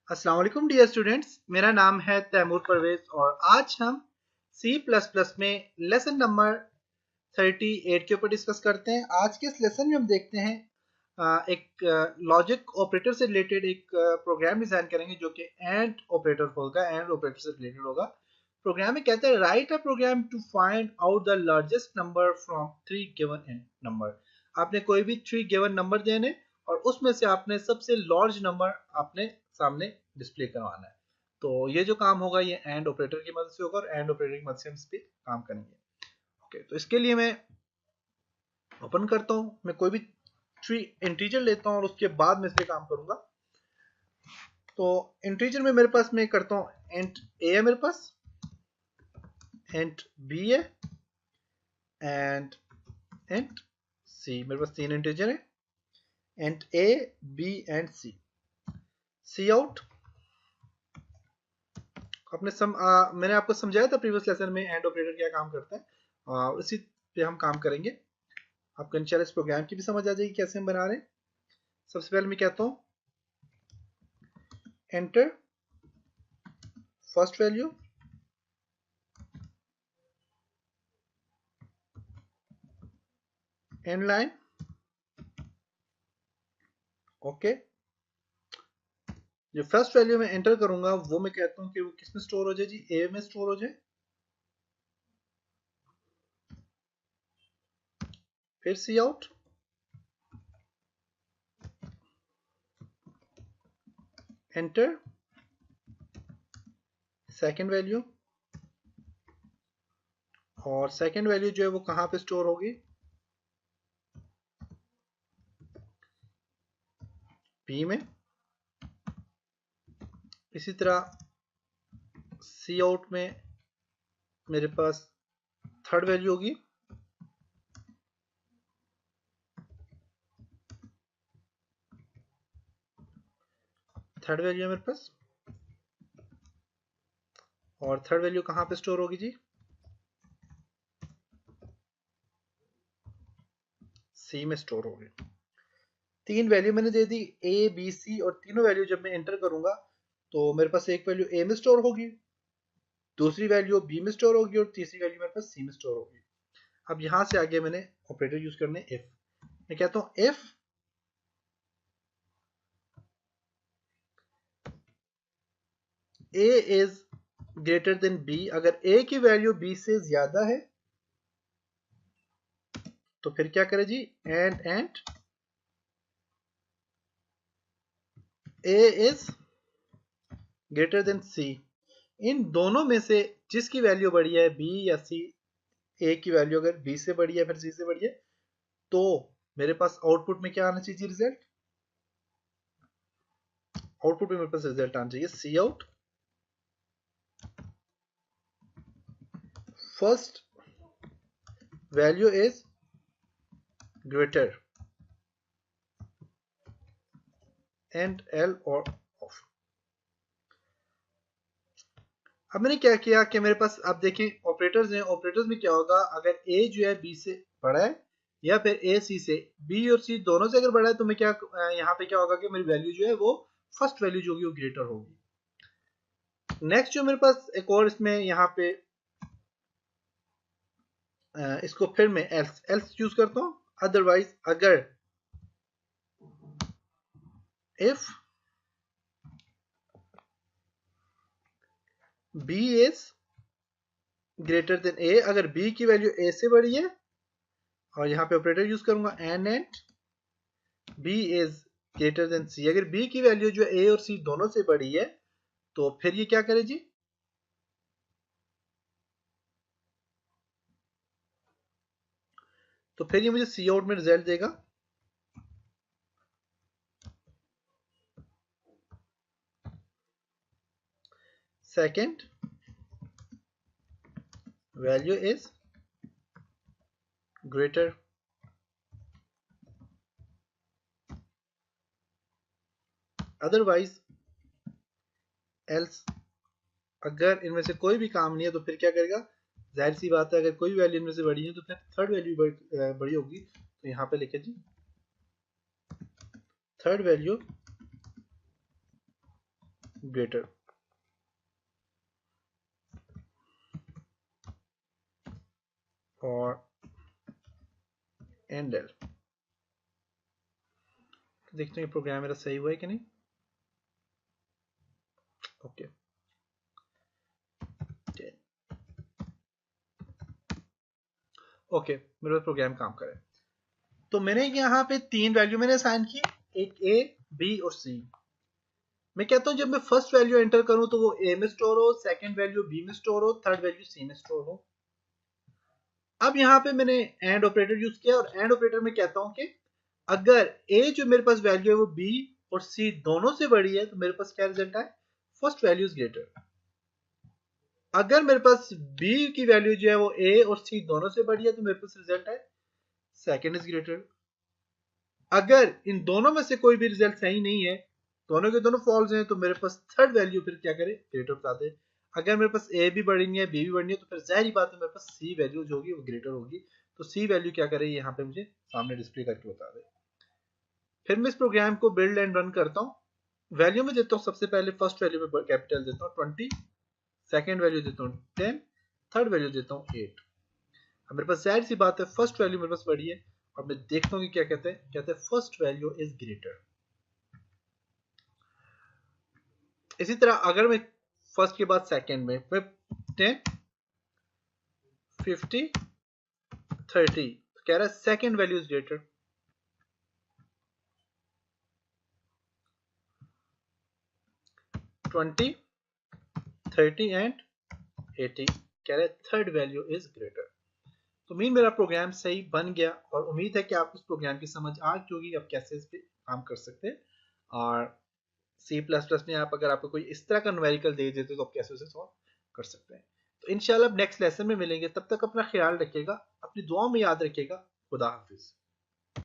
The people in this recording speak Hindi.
अस्सलाम वालेकुम डियर स्टूडेंट्स, मेरा नाम है तैमूर परवेज और आज हम C++ में लेसन नंबर 38 के ऊपर डिस्कस करते हैं। आज के इस लेसन में हम देखते हैं एक लॉजिक ऑपरेटर से रिलेटेड एक प्रोग्राम डिजाइन करेंगे जो कि एंड ऑपरेटर होगा, एंड ऑपरेटर से रिलेटेड होगा। प्रोग्राम में कहता है write a program to find out the largest number from 3 given number. आपने कोई भी 3 गिवन नंबर देने और उसमें से आपने सबसे लार्ज नंबर आपने सामने डिस्प्ले करवाना है। तो ये जो काम होगा ये एंड ऑपरेटर की मदद से होगा और एंड ऑपरेटर की मदद से हम इस पे काम करेंगे। ओके, तो इसके लिए मैं ओपन करता हूँ, मैं कोई भी 3 इंटीजर लेता हूँ और उसके बाद मैं इस पे काम करूंगा। तो इंटीजर में मेरे पास मैं करता हूँ इंट ए है, मेरे पास इंट बी है एंड इंट सी। मेरे पास 3 इंटीजर है, int a b and c. Cout मैंने आपको समझाया था प्रीवियस लेसन में एंड ऑपरेटर क्या काम करता है, और इसी पे हम काम करेंगे। आपको इंशाल्लाह इस प्रोग्राम की भी समझ आ जाएगी कैसे हम बना रहे हैं। सबसे पहले मैं कहता हूँ enter first value and line. Okay, जो फर्स्ट वैल्यू मैं एंटर करूंगा वो मैं कहता हूँ कि वो किस में स्टोर हो जाए जी, ए में स्टोर हो जाए। फिर सी आउट एंटर सेकंड वैल्यू, और सेकंड वैल्यू जो है वो कहां पे स्टोर होगी, बी में। इसी तरह सी आउट में मेरे पास थर्ड वैल्यू होगी, थर्ड वैल्यू है मेरे पास, और थर्ड वैल्यू कहां पे स्टोर होगी जी, सी में स्टोर होगी। 3 वैल्यू मैंने दे दी ए बी सी, और तीनों वैल्यू जब मैं एंटर करूंगा तो मेरे पास एक वैल्यू ए में स्टोर होगी, दूसरी वैल्यू बी में स्टोर होगी और तीसरी वैल्यू मेरे पास सी में स्टोर होगी। अब यहां से आगे मैंने ऑपरेटर यूज करने इफ। मैं कहता हूं if a is greater than b, अगर ए की वैल्यू बी से ज्यादा है तो फिर क्या करें जी, and A is greater than C. इन दोनों में से जिसकी वैल्यू बड़ी है, बी या सी, ए की वैल्यू अगर बी से बड़ी है फिर सी से बड़ी है, तो मेरे पास आउटपुट में क्या आना चाहिए, रिजल्ट। आउटपुट में मेरे पास रिजल्ट आना चाहिए cout first value is greater endl और ऑफ। अब मैंने क्या किया कि मेरे पास, अब देखिए ऑपरेटर्स हैं, ऑपरेटर्स में क्या होगा, अगर ए जो है बी से बड़ा है या फिर ए सी से, बी और सी दोनों से अगर बड़ा है तो मैं क्या, यहाँ पे क्या होगा कि मेरी वैल्यू जो है वो फर्स्ट वैल्यू जो होगी वो ग्रेटर होगी। नेक्स्ट जो मेरे पास एक और इसमें यहाँ पे इसको फिर मैं एल्स एल्स यूज करता हूँ। अदरवाइज अगर if B is greater than A, अगर बी की वैल्यू ए से बड़ी है, और यहाँ पे ऑपरेटर यूज करूंगा and B is greater than C, अगर बी की वैल्यू जो ए और सी दोनों से बड़ी है तो फिर ये क्या करे जी, तो फिर ये मुझे सी आउट में रिजल्ट देगा second value is greater otherwise else. अगर इनमें से कोई भी काम नहीं है तो फिर क्या करेगा, जाहिर सी बात है अगर कोई वैल्यू इनमें से बड़ी है तो फिर थर्ड वैल्यू बड़ी होगी। तो यहाँ पे लिखे जी थर्ड वैल्यू ग्रेटर और एंड एल। देखते हैं प्रोग्राम मेरा सही हुआ है कि नहीं। ओके ओके, मेरे पास प्रोग्राम काम करे। तो मैंने यहाँ पे 3 वैल्यू मैंने असाइन की, एक ए, बी और सी। मैं कहता हूँ जब मैं फर्स्ट वैल्यू एंटर करूं तो वो ए में स्टोर हो, सेकंड वैल्यू बी में स्टोर हो, थर्ड वैल्यू सी में स्टोर हो। अब यहाँ पे मैंने एंड ऑपरेटर यूज किया और एंड ऑपरेटर में कहता हूं कि अगर ए जो मेरे पास वैल्यू है वो बी और सी दोनों से बड़ी है तो मेरे पास क्या रिजल्ट है, फर्स्ट वैल्यू इज ग्रेटर। अगर मेरे पास बी की वैल्यू जो है वो ए और सी दोनों से बड़ी है तो मेरे पास रिजल्ट है सेकंड इज ग्रेटर। अगर इन दोनों में से कोई भी रिजल्ट सही नहीं है, दोनों के दोनों फॉल्स हैं, तो मेरे पास थर्ड वैल्यू फिर क्या करे, ग्रेटर बता दे। अगर मेरे पास ए भी बढ़नी है बी भी बढ़नी है तो फिर जाहिर बात है मेरे पास सी वैल्यू जो होगी वो ग्रेटर होगी। तो सी वैल्यू क्या करे यहाँ पे मुझे सामने डिस्प्ले करके बता दे। फिर मैं इस प्रोग्राम को बिल्ड एंड रन करता हूँ। वैल्यू में देता हूँ सबसे पहले फर्स्ट वैल्यू में कैपिटल देता हूँ 20, सेकेंड वैल्यू देता हूँ 10, थर्ड वैल्यू देता हूँ 8। अब मेरे पास जाहिर सी बात है फर्स्ट वैल्यू मेरे पास बड़ी है और मैं देखता हूँ कि क्या कहते हैं, कहते हैं फर्स्ट वैल्यू इज ग्रेटर। इसी तरह अगर मैं फर्स्ट के बाद सेकंड में मैं 10, 50, 30 तो कह रहा है second value is greater. 20, 30 and 80 कह रहे हैं थर्ड वैल्यू इज ग्रेटर। तो मीन मेरा प्रोग्राम सही बन गया और उम्मीद है कि आपको इस प्रोग्राम की समझ आ चुकी होगी आप कैसे इस पे काम कर सकते हैं। और सी प्लस प्लस में आप अगर आपको कोई इस तरह का न्यूमेरिकल दे देते तो आप कैसे उसे सॉल्व कर सकते हैं। तो इंशाल्लाह नेक्स्ट लेसन में मिलेंगे, तब तक अपना ख्याल रखिएगा, अपनी दुआओं में याद रखिएगा। खुदा हाफिज।